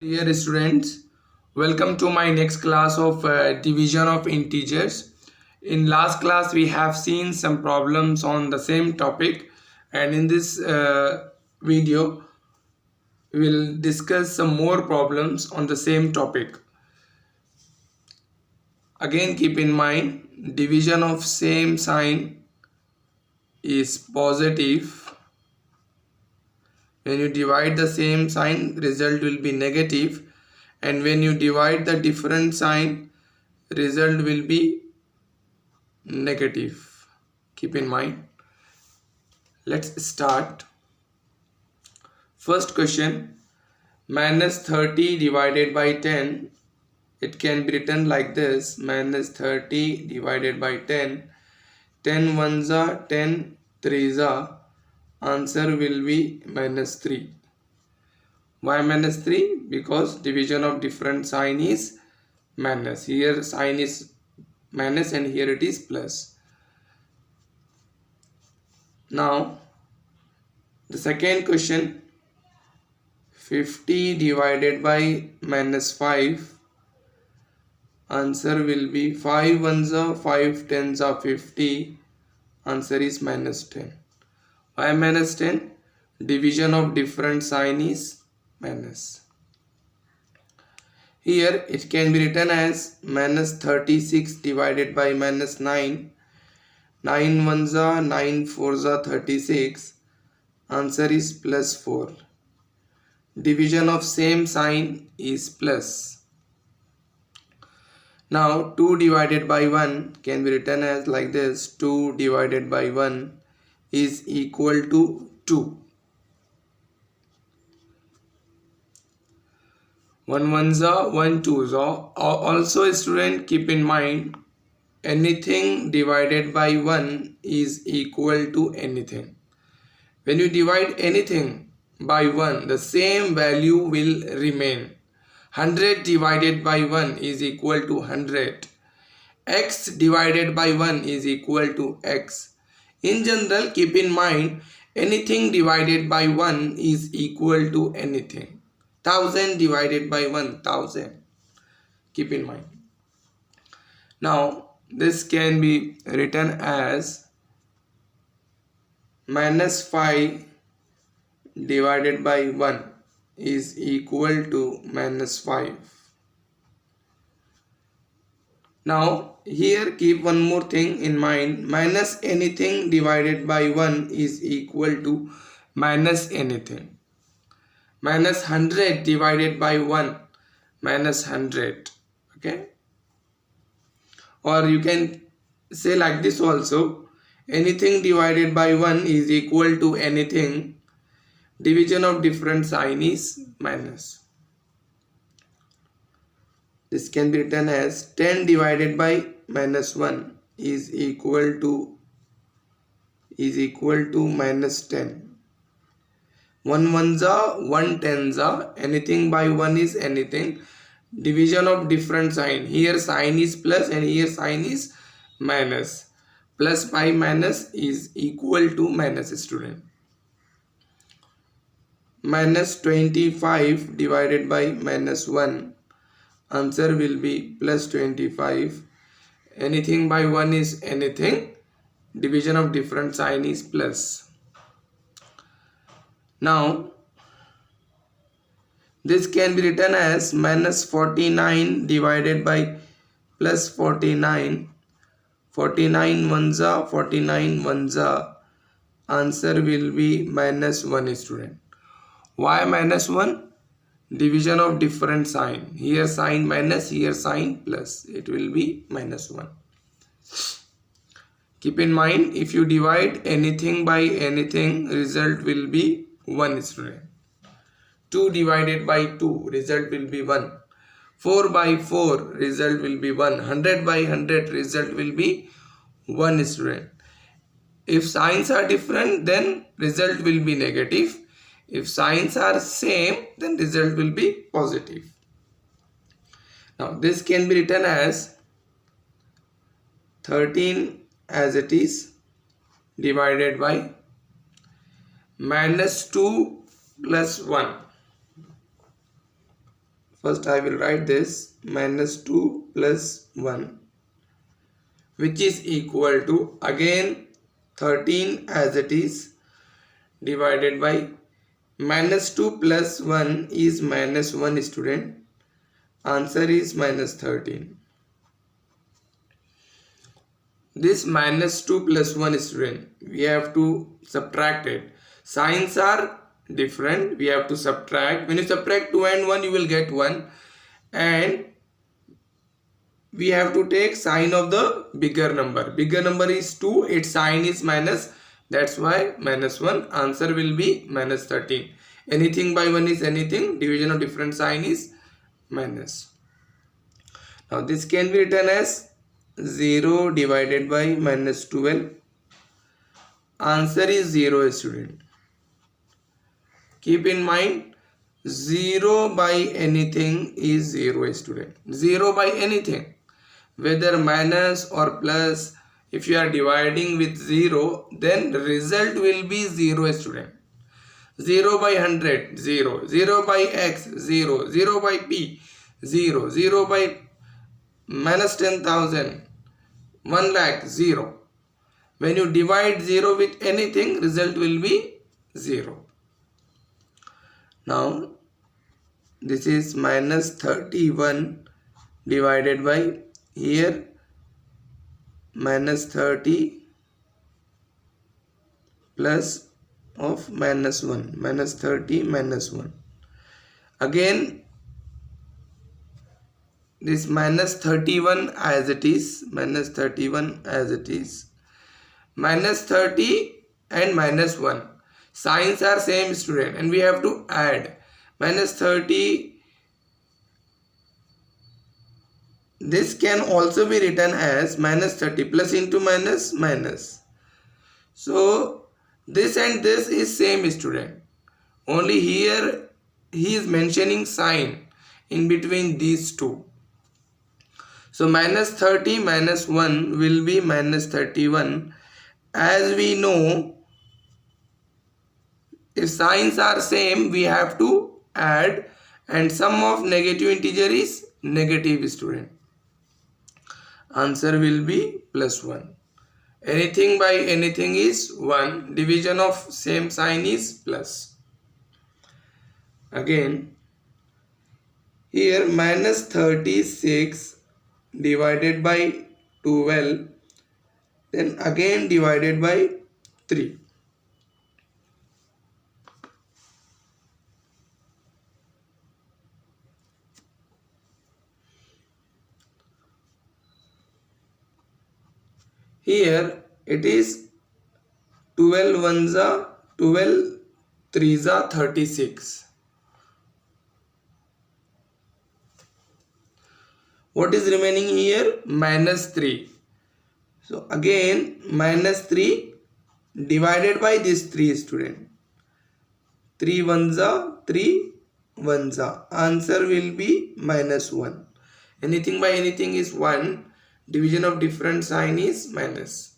Dear students, welcome to my next class of division of integers. In last class we have seen some problems on the same topic, and in this video we will discuss some more problems on the same topic. Again, keep in mind, division of same sign is positive. When you divide the same sign, result will be negative, and when you divide the different sign, result will be negative. Keep in mind. Let's start. First question, minus 30 divided by 10. It can be written like this, minus 30 divided by 10. 10 ones are 10 threes are. Answer will be minus 3. Why minus 3? Because division of different sign is minus. Here sign is minus and here it is plus. Now the second question, 50 divided by minus 5. Answer will be 5 ones are 5 tens are 50. Answer is minus 10. Why minus 10? Division of different sign is minus. Here it can be written as minus 36 divided by minus 9. 9 ones are 9 fours are 36. Answer is plus 4. Division of same sign is plus. Now 2 divided by 1 can be written as like this. 2 divided by 1 is equal to 2. 1 ones are 1 twos are. Also student, keep in mind, anything divided by 1 is equal to anything. When you divide anything by 1, the same value will remain. 100 divided by 1 is equal to 100. X divided by 1 is equal to x. In general, keep in mind, anything divided by 1 is equal to anything. 1000 divided by 1000. Keep in mind. Now, this can be written as minus 5 divided by 1 is equal to minus 5. Now here keep one more thing in mind, minus anything divided by 1 is equal to minus anything. Minus 100 divided by 1 minus 100. Okay, or you can say like this also, anything divided by 1 is equal to anything. Division of different sign is minus. This can be written as 10 divided by minus 1 is equal to minus 10. 1 ones are 1 tens are. Anything by 1 is anything. Division of different sign. Here sign is plus and here sign is minus. Plus by minus is equal to minus, student. Minus 25 divided by minus 1. Answer will be plus 25. Anything by 1 is anything. Division of different sign is plus. Now this can be written as minus 49 divided by plus 49. 49 ones are 49 ones are. Answer will be minus 1, student. Why minus 1? Division of different sign. Here sign minus, here sign plus. It will be minus 1. Keep in mind, if you divide anything by anything, result will be 1, student. 2 divided by 2, result will be 1. 4 by 4, result will be 1. 100 by 100, result will be 1, student. If signs are different, then result will be negative. If signs are same, then result will be positive. Now this can be written as 13 as it is divided by minus 2 plus 1. First I will write this minus 2 plus 1, which is equal to again 13 as it is, divided by minus 2 plus 1 is minus 1 student. Answer is minus 13. This minus 2 plus 1 student, we have to subtract it. Signs are different, we have to subtract. When you subtract 2 and 1, you will get 1, and we have to take sign of the bigger number. Bigger number is 2, its sign is minus, that's why minus 1. Answer will be minus 13. Anything by 1 is anything, division of different sign is minus. Now this can be written as 0 divided by minus 12. Answer is 0 student. Keep in mind, 0 by anything is 0 student. 0 by anything, whether minus or plus, if you are dividing with 0, then the result will be 0 student. 0 by 100, 0. 0 by x, 0. 0 by p, 0. 0 by minus 10,000, 1 lakh, 0. When you divide 0 with anything, result will be 0. Now this is minus 31 divided by here minus 30 plus of minus 1, minus 30 minus 1. Again this minus 31 as it is, minus 31 as it is, minus 30 and minus 1. Signs are same student, and we have to add. Minus 30, this can also be written as minus 30 plus into minus minus. So this and this is same student, only here he is mentioning sign in between these two. So minus 30 minus 1 will be minus 31. As we know, if signs are same, we have to add, and sum of negative integer is negative student. Answer will be plus 1. Anything by anything is 1. Division of same sign is plus. Again, here minus 36 divided by 12, then again divided by 3. Here it is 12 ones are 12 threes are 36. What is remaining here? Minus 3. So again minus 3 divided by this 3 student. 3 ones are 3 ones are. Answer will be minus 1. Anything by anything is 1. Division of different sign is minus.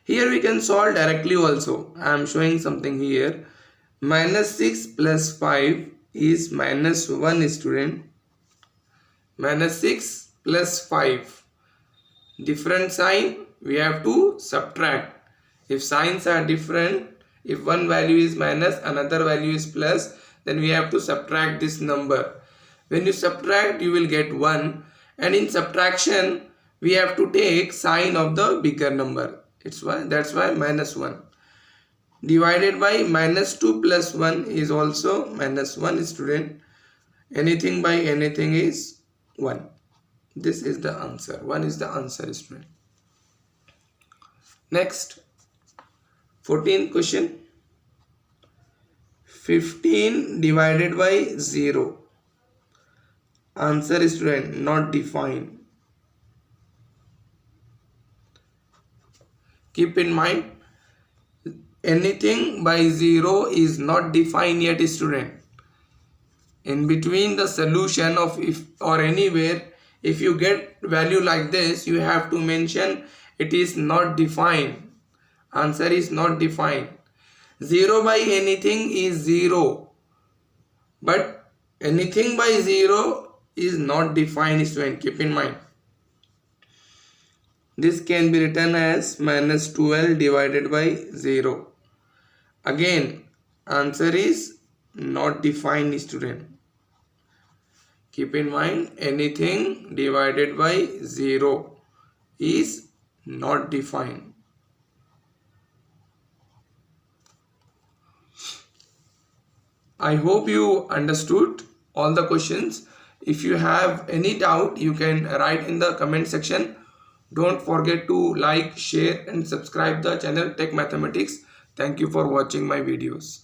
Here we can solve directly also. I am showing something here. Minus 6 plus 5 is minus 1 student. Minus 6 plus 5. Different sign, we have to subtract. If signs are different, if one value is minus, another value is plus, then we have to subtract this number. When you subtract, you will get 1. And in subtraction, we have to take sign of the bigger number. That's why minus 1. Divided by minus 2 plus 1 is also minus 1 student. Anything by anything is 1. This is the answer. 1 is the answer student. Next, 14th question. 15 divided by 0. Answer student, not defined. Keep in mind, anything by 0 is not defined yet student. In between the solution of if or anywhere, if you get value like this, you have to mention it is not defined. Answer is not defined. 0 by anything is 0, but Anything by 0 is not defined, student. Keep in mind. This can be written as minus 12 divided by 0. Again, answer is not defined, student. Keep in mind, anything divided by 0 is not defined. I hope you understood all the questions. If you have any doubt, you can write in the comment section. Don't forget to like, share and subscribe the channel Tech Mathematics. Thank you for watching my videos.